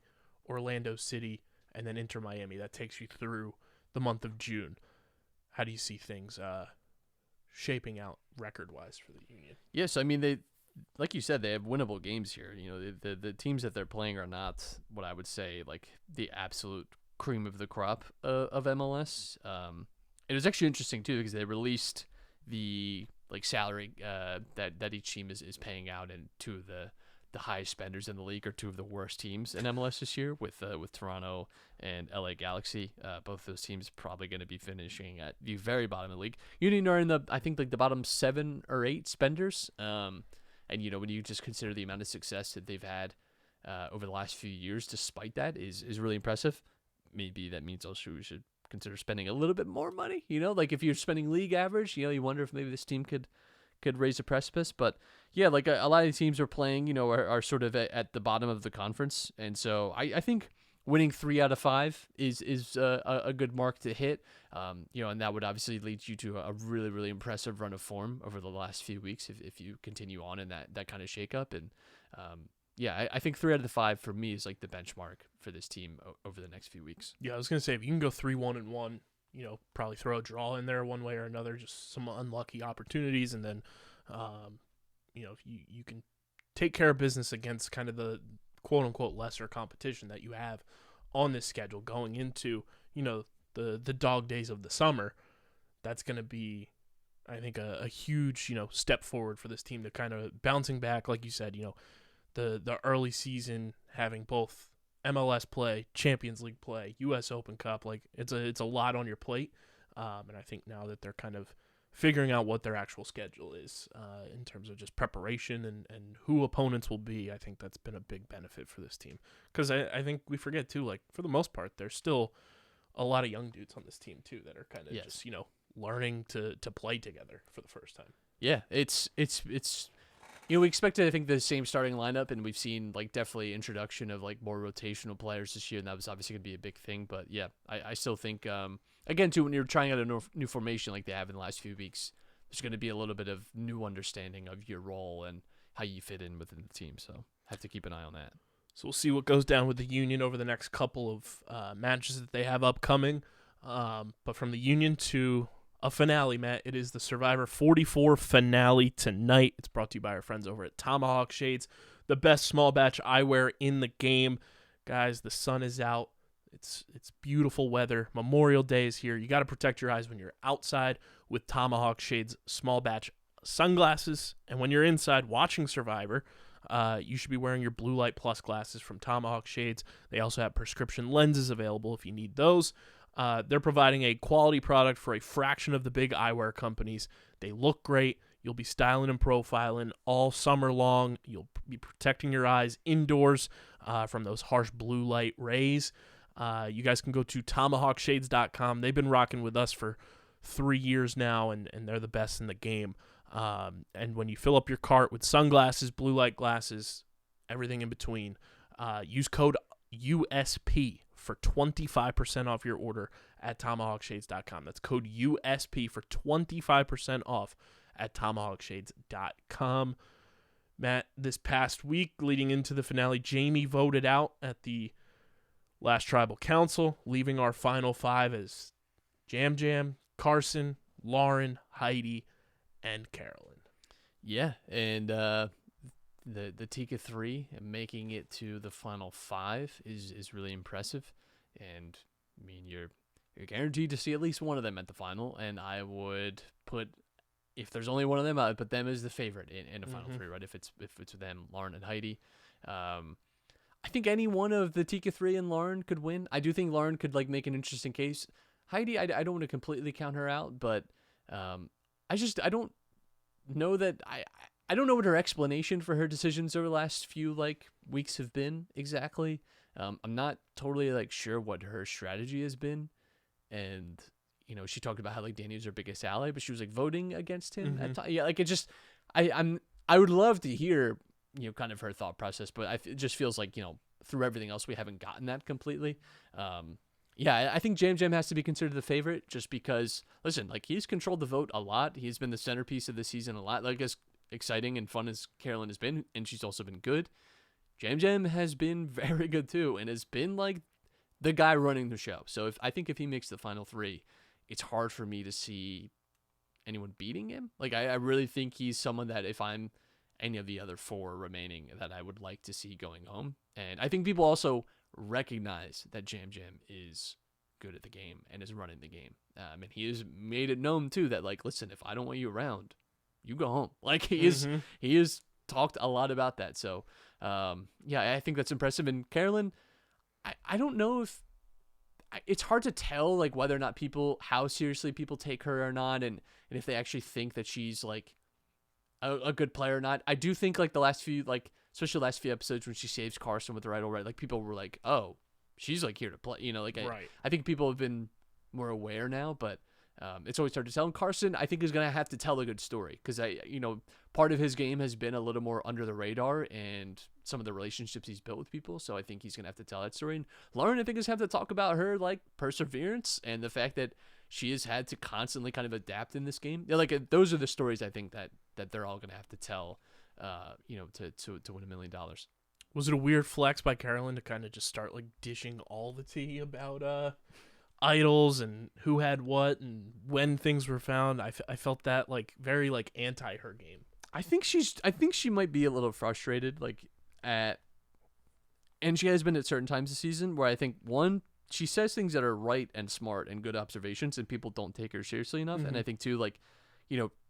Orlando City, and then Inter Miami. That takes you through the month of June. How do you see things shaping out record-wise for the Union? Yes, I mean, they, like you said, they have winnable games here. The teams that they're playing are not what I would say like the absolute cream of the crop of MLS. It was actually interesting too because they released the like salary that each team is paying out, and 2 of the highest spenders in the league are 2 of the worst teams in MLS this year with Toronto and LA Galaxy. Both those teams probably going to be finishing at the very bottom of the league. Union are in I think like the bottom 7 or 8 spenders. And when you just consider the amount of success that they've had over the last few years, despite that, is really impressive. Maybe that means also we should consider spending a little bit more money. Like if you're spending league average, you wonder if maybe this team could raise a precipice. But yeah, like a lot of the teams are playing, are sort of at the bottom of the conference. And so I think winning 3 out of 5 is a good mark to hit. And that would obviously lead you to a really, really impressive run of form over the last few weeks if you continue on in that kind of shakeup. And I think 3 out of the 5 for me is like the benchmark for this team over the next few weeks. Yeah, I was gonna say if you can go 3-1-1, probably throw a draw in there one way or another, just some unlucky opportunities, and then, if you can take care of business against kind of the quote unquote lesser competition that you have on this schedule going into, the dog days of the summer, that's gonna be, I think, a huge, step forward for this team to kind of bouncing back, like you said, the early season having both MLS play, Champions League play, U.S. Open Cup, like it's a lot on your plate, and I think now that they're kind of figuring out what their actual schedule is in terms of just preparation and who opponents will be, I think that's been a big benefit for this team. Because I think we forget too, like for the most part, there's still a lot of young dudes on this team too that are kind of just learning to play together for the first time. Yeah, it's we expected, I think, the same starting lineup, and we've seen like definitely introduction of like more rotational players this year, and that was obviously going to be a big thing. But yeah, I still think, again, too, when you're trying out a new formation like they have in the last few weeks, there's going to be a little bit of new understanding of your role and how you fit in within the team. So have to keep an eye on that. So we'll see what goes down with the Union over the next couple of matches that they have upcoming. But from the Union to a finale, Matt, it is the Survivor 44 finale tonight. It's brought to you by our friends over at Tomahawk Shades, the best small batch eyewear in the game. Guys, the sun is out. It's beautiful weather. Memorial Day is here. You got to protect your eyes when you're outside with Tomahawk Shades small batch sunglasses. And when you're inside watching Survivor, you should be wearing your Blue Light Plus glasses from Tomahawk Shades. They also have prescription lenses available if you need those. They're providing a quality product for a fraction of the big eyewear companies. They look great. You'll be styling and profiling all summer long. You'll be protecting your eyes indoors from those harsh blue light rays. You guys can go to tomahawkshades.com. They've been rocking with us for 3 years now, and they're the best in the game. And when you fill up your cart with sunglasses, blue light glasses, everything in between, use code USP for 25% off your order at tomahawkshades.com. That's code USP for 25% off at tomahawkshades.com. Matt, this past week leading into the finale, Jamie voted out at the last tribal council, leaving our final five as Jam, Carson, Lauren, Heidi, and Carolyn. Yeah, and the Tika 3 making it to the final five is really impressive. And I mean, you're guaranteed to see at least one of them at the final, and I would put, if there's only one of them, I would put them as the favorite in the final three, right? If it's them, Lauren and Heidi. I think any one of the Tika 3 and Lauren could win. I do think Lauren could like make an interesting case. Heidi, I don't want to completely count her out, but I don't know that I don't know what her explanation for her decisions over the last few like weeks have been exactly. I'm not totally like sure what her strategy has been, and she talked about how like Danny was her biggest ally, but she was like voting against him at times. Yeah, like it just I would love to hear kind of her thought process, but it just feels like through everything else we haven't gotten that completely. Yeah, I think Jam has to be considered the favorite just because, listen, like he's controlled the vote a lot. He's been the centerpiece of the season a lot. Like as exciting and fun as Carolyn has been, and she's also been good, Jam has been very good too, and has been like the guy running the show. So I think if he makes the final three, it's hard for me to see anyone beating him. Like I really think he's someone that if I'm any of the other four remaining that I would like to see going home. And I think people also recognize that Jam is good at the game and is running the game. And he has made it known too that like, listen, if I don't want you around, you go home. Like he has talked a lot about that. So yeah, I think that's impressive. And Carolyn, I don't know if it's hard to tell like whether or not how seriously people take her or not. And if they actually think that she's like a good player or not. I do think like the last few, like especially the last few episodes when she saves Carson with the right, like people were like, oh, she's like here to play, like right. I think people have been more aware now, but it's always hard to tell. And Carson, I think, is going to have to tell a good story because part of his game has been a little more under the radar and some of the relationships he's built with people. So I think he's going to have to tell that story. And Lauren, I think, is have to talk about her like perseverance and the fact that she has had to constantly kind of adapt in this game. Yeah, like those are the stories I think that they're all going to have to tell, to win $1 million. Was it a weird flex by Carolyn to kind of just start like dishing all the tea about idols and who had what and when things were found? I felt that like very like anti her game. I think she might be a little frustrated and she has been at certain times this season where I think she says things that are right and smart and good observations and people don't take her seriously enough. And I think too, like,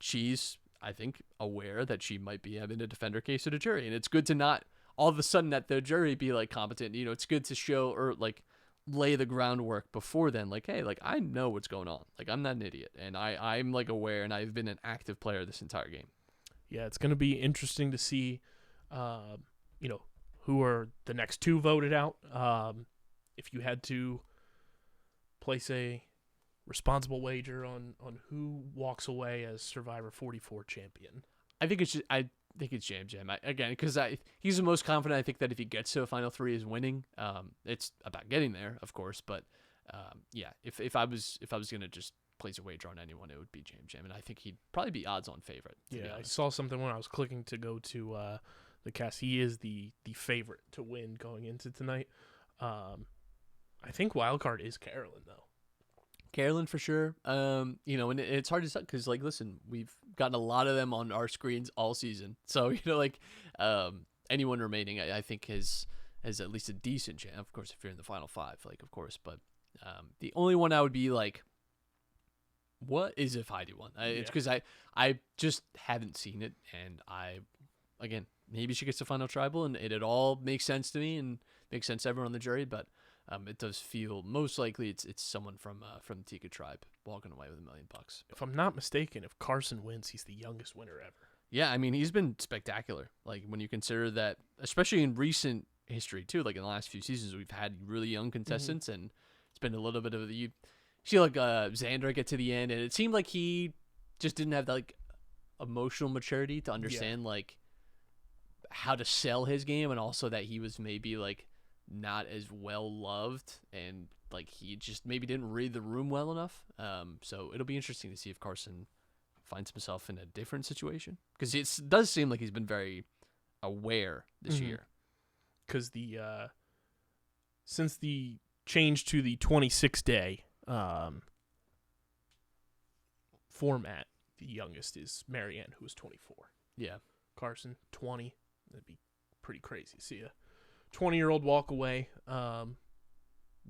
she's, I think, aware that she might be having to defend her case to the jury. And it's good to not all of a sudden at the jury be like competent. It's good to show or like lay the groundwork before then. Like, hey, like I know what's going on. Like I'm not an idiot. And I'm like aware and I've been an active player this entire game. Yeah, it's going to be interesting to see, who are the next two voted out. If you had to place a responsible wager on who walks away as Survivor 44 champion, I think it's just, think it's Jam. Again, because he's the most confident. I think that if he gets to a Final Three is winning. It's about getting there, of course. But yeah, if I was gonna just place a wager on anyone, it would be Jam, and I think he'd probably be odds-on favorite. Yeah, I saw something when I was clicking to go to the cast. He is the favorite to win going into tonight. I think wild card is Carolyn though. Carolyn for sure. And it's hard to say because, like, listen, we've gotten a lot of them on our screens all season. So, anyone remaining, I think has at least a decent chance. Of course, if you're in the final five, of course. But the only one I would be like, what is if Heidi won? It's because I just haven't seen it, and again, maybe she gets to final tribal, and it all makes sense to me and makes sense to everyone on the jury, but. It does feel most likely it's someone from the Tika tribe walking away with $1 million. If I'm not mistaken, if Carson wins, he's the youngest winner ever. Yeah, I mean he's been spectacular. Like when you consider that, especially in recent history too. Like in the last few seasons, we've had really young contestants, and it's been a little bit of you see Xander get to the end, and it seemed like he just didn't have the emotional maturity to understand how to sell his game, and also that he was maybe not as well loved, and he just maybe didn't read the room well enough. So it'll be interesting to see if Carson finds himself in a different situation, because it does seem like he's been very aware this year. Because since the change to the 26-day format, the youngest is Marianne, who is 24. Yeah, Carson 20. That'd be pretty crazy. See a 20-year-old walk away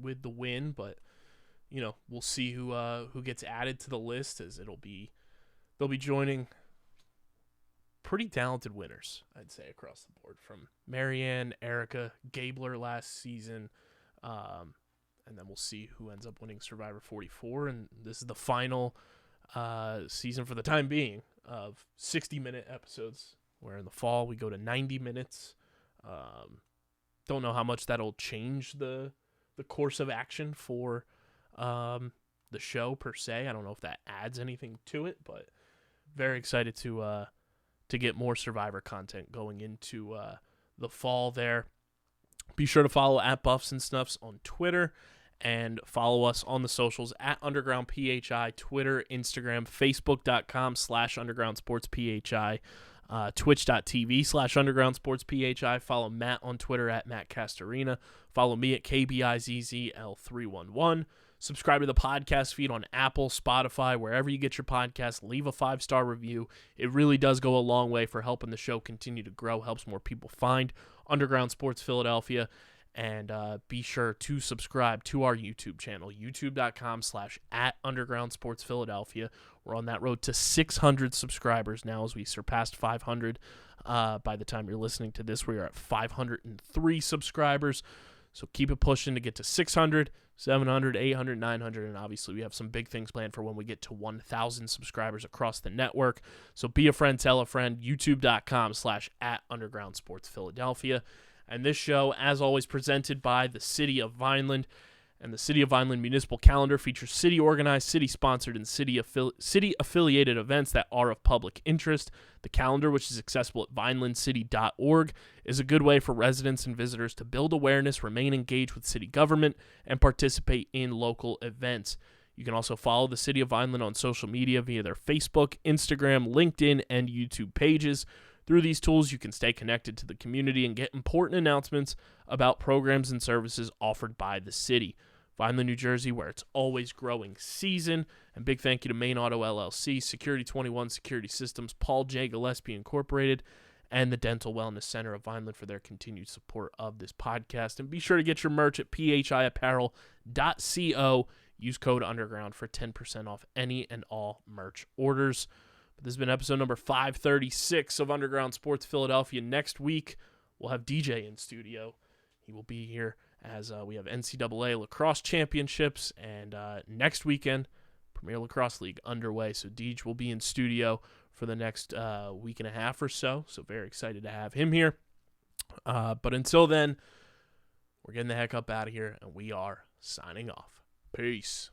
with the win, but we'll see who gets added to the list, as they'll be joining pretty talented winners, I'd say, across the board, from Marianne, Erica, Gabler last season, and then we'll see who ends up winning Survivor 44, and this is the final season for the time being of 60-minute episodes, where in the fall we go to 90 minutes. Don't know how much that'll change the course of action for the show per se. I don't know if that adds anything to it, but very excited to get more Survivor content going into the fall there. Be sure to follow at Buffs and Snuffs on Twitter, and follow us on the socials at Underground PHI, Twitter, Instagram, Facebook.com/UndergroundSportsPHI. Twitch.tv/UndergroundSportsPHI. Follow Matt on Twitter at Matt Castorina. Follow me at KBIZZL311. Subscribe to the podcast feed on Apple, Spotify, wherever you get your podcasts. Leave a 5-star review. It really does go a long way for helping the show continue to grow, helps more people find Underground Sports Philadelphia. And be sure to subscribe to our YouTube channel, youtube.com/@UndergroundSportsPhiladelphia. We're on that road to 600 subscribers now, as we surpassed 500. By the time you're listening to this, we are at 503 subscribers. So keep it pushing to get to 600, 700, 800, 900, and obviously we have some big things planned for when we get to 1,000 subscribers across the network. So be a friend, tell a friend, youtube.com/@UndergroundSportsPhiladelphia. And this show, as always, presented by the City of Vineland. And the City of Vineland Municipal Calendar features city-organized, city-sponsored, and city-affiliated events that are of public interest. The calendar, which is accessible at vinelandcity.org, is a good way for residents and visitors to build awareness, remain engaged with city government, and participate in local events. You can also follow the City of Vineland on social media via their Facebook, Instagram, LinkedIn, and YouTube pages. Through these tools, you can stay connected to the community and get important announcements about programs and services offered by the city. Vineland, New Jersey, where it's always growing season. And big thank you to Main Auto LLC, Security 21 Security Systems, Paul J. Gillespie Incorporated, and the Dental Wellness Center of Vineland for their continued support of this podcast. And be sure to get your merch at phiapparel.co. Use code Underground for 10% off any and all merch orders. This has been episode number 536 of Underground Sports Philadelphia. Next week, we'll have DJ in studio. He will be here as we have NCAA lacrosse championships, and next weekend, Premier Lacrosse League underway. So Deej will be in studio for the next week and a half or so. So very excited to have him here. But until then, we're getting the heck up out of here, and we are signing off. Peace.